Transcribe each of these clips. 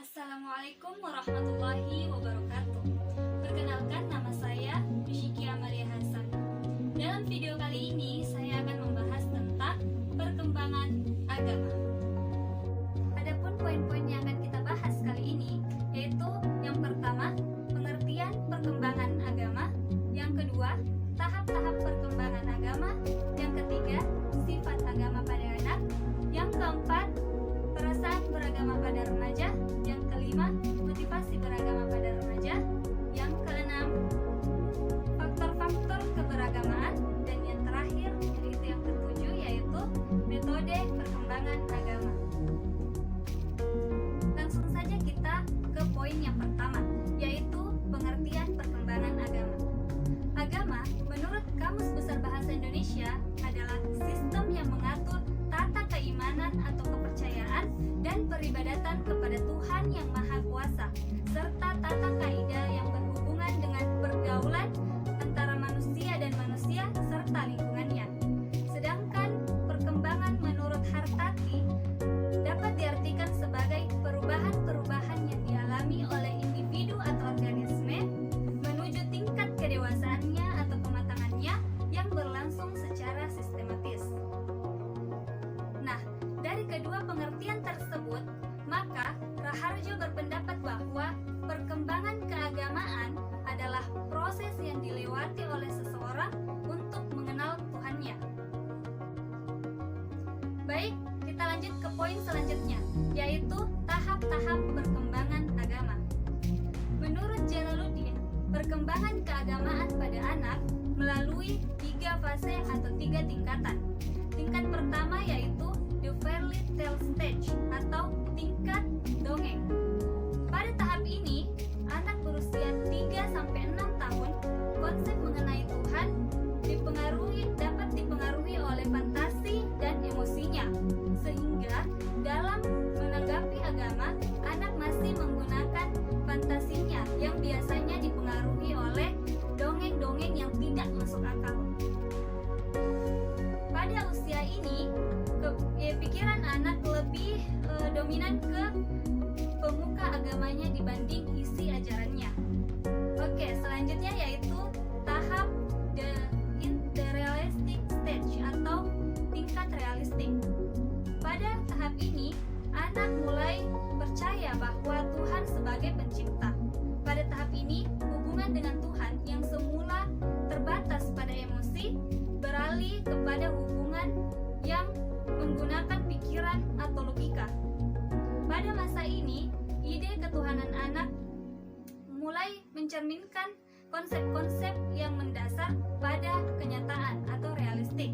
Assalamualaikum warahmatullahi wabarakatuh. Perkenalkan, nama saya Bishiki Amalia Hasan. Dalam video kali ini saya akan membahas tentang perkembangan agama. Adapun poin-poin yang akan kita bahas kali ini yaitu yang pertama, pengertian perkembangan agama, yang kedua, tahap-tahap perkembangan agama, yang ketiga, sifat agama pada anak, yang keempat, perasaan beragama pada remaja, yang kelima, motivasi beragama pada remaja, yang keenam, faktor-faktor keberagamaan, dan yang terakhir, yaitu yang ketujuh, yaitu metode perkembangan agama. Langsung saja kita ke poin yang pertama, yaitu pengertian perkembangan agama. Agama, menurut Kamus Besar Bahasa Indonesia, adalah sistem yang mengatur tata keimanan atau kepercayaan dan peribadatan kepada Tuhan yang Maha Kuasa, serta tata kaidah yang berhubungan dengan pergaulan antara manusia dan manusia serta lingkungannya. Sedangkan perkembangan menurut Hartati dapat diartikan sebagai perubahan-perubahan yang dialami oleh individu atau organisme menuju tingkat kedewasaannya atau kematangannya yang berlangsung secara sistematis. Nah, dari kedua pengertian tersebut, maka Raharjo berpendapat bahwa perkembangan keagamaan adalah proses yang dilewati oleh seseorang untuk mengenal Tuhannya. Baik, kita lanjut ke poin selanjutnya, yaitu tahap-tahap perkembangan agama. Menurut Jalaluddin, perkembangan keagamaan pada anak melalui 3 fase atau 3 tingkatan. Tingkat pertama yaitu the fairy tale stage atau tingkat dongeng. Pada tahap ini, anak berusia 3-6 tahun, konsep mengenai Tuhan dapat dipengaruhi oleh fantasi dan emosinya, sehingga dalam menanggapi agama, anak masih menggunakan fantasinya yang biasanya dipengaruhi oleh dongeng-dongeng yang tidak masuk akal. Pada usia ini, pikiran anak lebih dominan ke pemuka agamanya dibanding isi ajarannya. Oke, selanjutnya yaitu tahap the realistic stage atau tingkat realistik. Pada tahap ini, anak mulai percaya bahwa Tuhan sebagai pencipta. Pada tahap ini, hubungan dengan Tuhan yang semula terbatas pada emosi beralih kepada hubungan yang menggunakan pikiran atau logika. Pada masa ini, ide ketuhanan anak mulai mencerminkan konsep-konsep yang mendasar pada kenyataan atau realistik.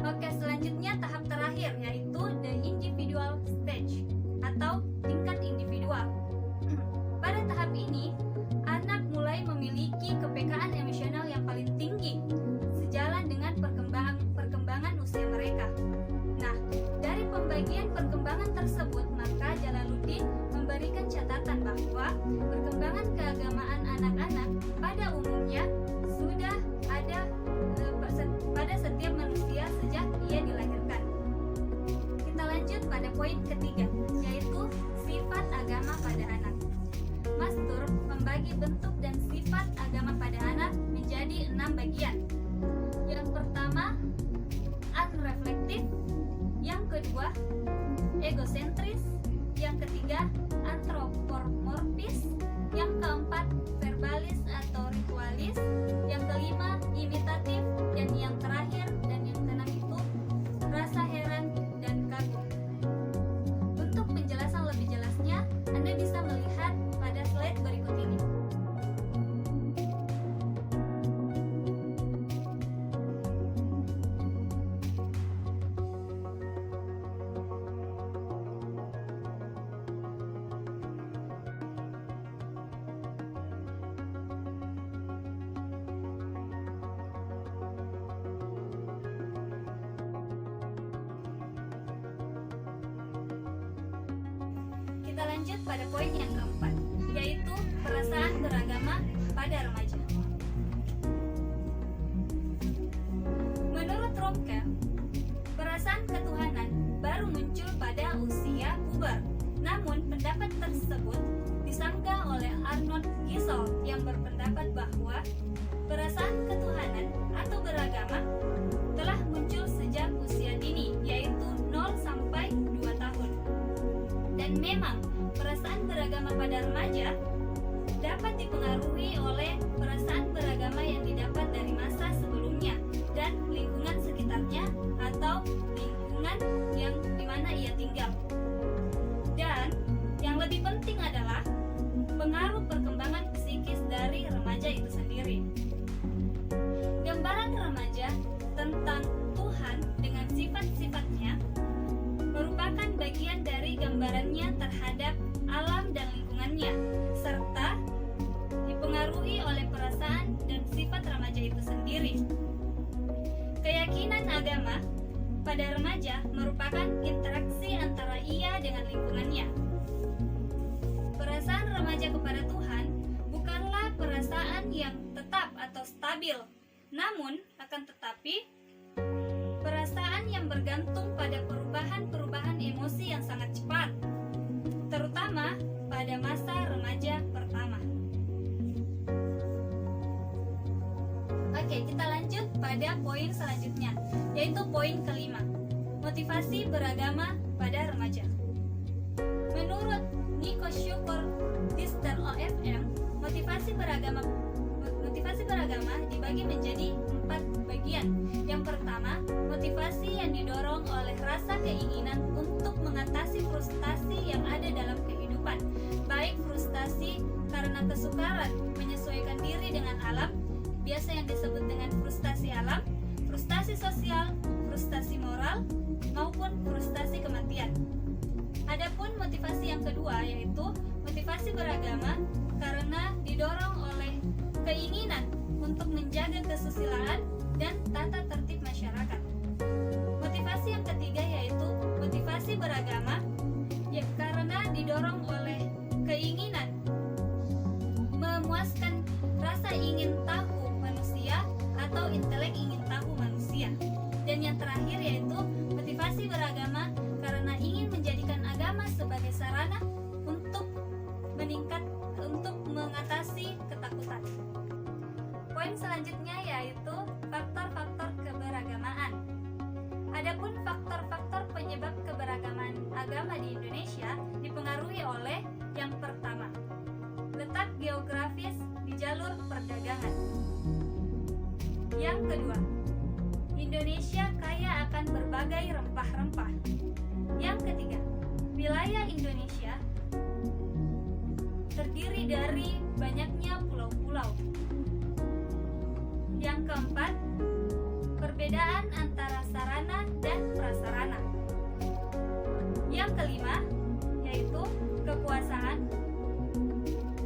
Oke, selanjutnya tahap terakhir yaitu the individual stage atau tingkat individual. Pada tahap ini, anak mulai memiliki kepekaan emosional yang paling tinggi sejalan dengan perkembangan usia mereka. Nah, dari pembagian perkembangan tersebut, maka Jalaluddin memberikan catatan bahwa perkembangan keagamaan anak-anak pada umumnya sudah ada pada setiap manusia sejak ia dilahirkan. Kita lanjut pada poin ketiga, yaitu sifat agama pada anak. Mastur membagi bentuk dan sifat agama pada anak menjadi 6 bagian. Yang pertama, unreflektif. Yang kedua, egosentris. Yang ketiga, antropomorfis. Yang keempat, verbalis atau ritualis. Yang kelima, imitatif. Dan yang terakhir dan yang keenam itu rasa heran dan kagum. Untuk penjelasan lebih jelasnya, Anda bisa melihat pada slide berikut ini. Kita lanjut pada poin yang keempat, yaitu perasaan beragama pada remaja. Menurut Romke, perasaan ketuhanan baru muncul pada usia puber. Namun pendapat tersebut disanggah oleh Arnold Gisel yang berpendapat bahwa perasaan ketuhanan atau beragama telah muncul sejak usia dini, yaitu 0 sampai 2 tahun. Dan memang perasaan beragama pada remaja dapat dipengaruhi oleh perasaan beragama yang didapat dari masa sebelumnya dan lingkungan sekitarnya atau lingkungan yang dimana ia tinggal. Dan yang lebih penting adalah pengaruh perkembangan psikis dari remaja itu sendiri. Gambaran remaja tentang Tuhan dengan sifat-sifatnya merupakan bagian dari gambarannya terhadap alam dan lingkungannya, serta dipengaruhi oleh perasaan dan sifat remaja itu sendiri. Keyakinan agama pada remaja merupakan interaksi antara ia dengan lingkungannya. Perasaan remaja kepada Tuhan bukanlah perasaan yang tetap atau stabil, namun akan tetapi perasaan yang bergantung pada perubahan-perubahan emosi yang sangat cepat, terutama pada masa remaja pertama. Oke, kita lanjut pada poin selanjutnya, yaitu poin kelima, motivasi beragama pada remaja. Menurut Nico Syukur Dister OFM, motivasi beragama dibagi menjadi 4 bagian. Yang pertama, motivasi yang didorong oleh rasa keinginan untuk mengatasi frustasi yang ada dalam kehidupan, baik frustasi karena kesukaran menyesuaikan diri dengan alam, biasa yang disebut dengan frustasi alam, frustasi sosial, frustasi moral, maupun frustasi kematian. Adapun motivasi yang kedua yaitu motivasi beragama karena didorong oleh keinginan untuk menjaga kesusilaan dan tata tertib masyarakat. Motivasi yang ketiga yaitu motivasi beragama karena didorong oleh keinginan memuaskan rasa ingin tahu manusia atau intelek ingin tahu manusia. Dan yang terakhir yaitu motivasi beragama karena ingin menjadikan agama sebagai sarana untuk mengatasi ketakutan. Poin selanjutnya yaitu faktor-faktor keberagamaan. Adapun faktor-faktor penyebab keberagaman agama di Indonesia dipengaruhi oleh yang pertama, letak geografis di jalur perdagangan. Yang kedua, Indonesia kaya akan berbagai rempah-rempah. Yang ketiga, wilayah Indonesia terdiri dari banyaknya pulau-pulau. Yang keempat, perbedaan antara sarana dan prasarana. Yang kelima, yaitu kekuasaan.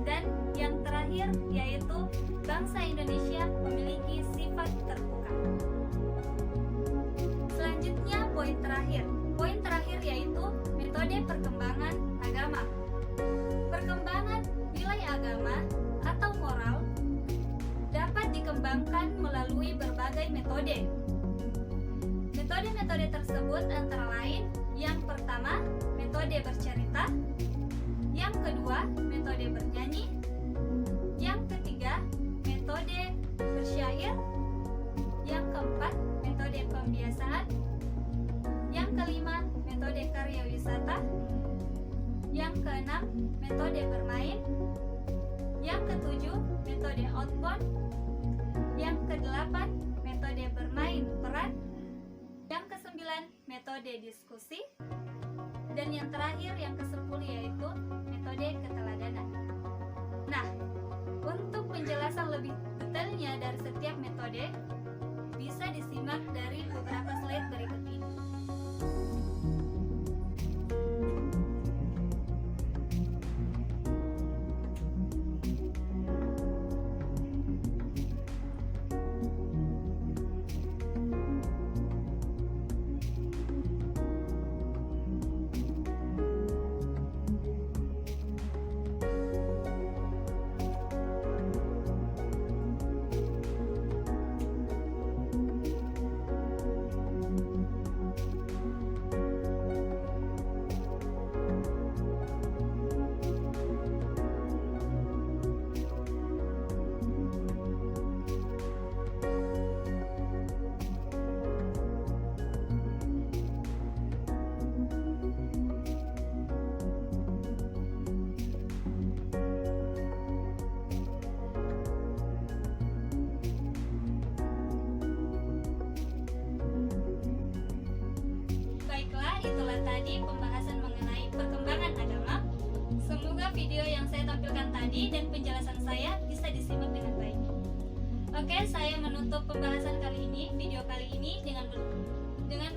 Dan yang terakhir, yaitu bangsa Indonesia memiliki sifat terbuka. Selanjutnya, poin terakhir. Poin terakhir yaitu metode perkembangan agama. Perkembangan nilai agama atau moral dapat dikembangkan melalui berbagai metode. Metode-metode tersebut antara lain, yang pertama, metode bercerita, yang kedua, metode bernyanyi, yang ketiga, metode bersyair, yang keempat, metode pembiasaan, yang kelima, metode karya wisata, yang keenam, metode bermain, yang ketujuh, metode outbound, yang kedelapan, metode bermain peran, yang kesembilan, metode diskusi, dan yang terakhir, yang ke-10 yaitu metode keteladanan. Nah, untuk penjelasan lebih detailnya dari setiap metode, bisa disimak dari beberapa slide berikut ini. itulah tadi pembahasan mengenai perkembangan agama. Semoga video yang saya tampilkan tadi dan penjelasan saya bisa disimak dengan baik. Oke, saya menutup pembahasan video kali ini dengan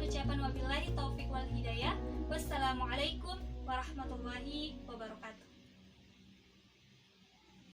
ucapan wabillahi taufik wal hidayah. Wassalamualaikum warahmatullahi wabarakatuh.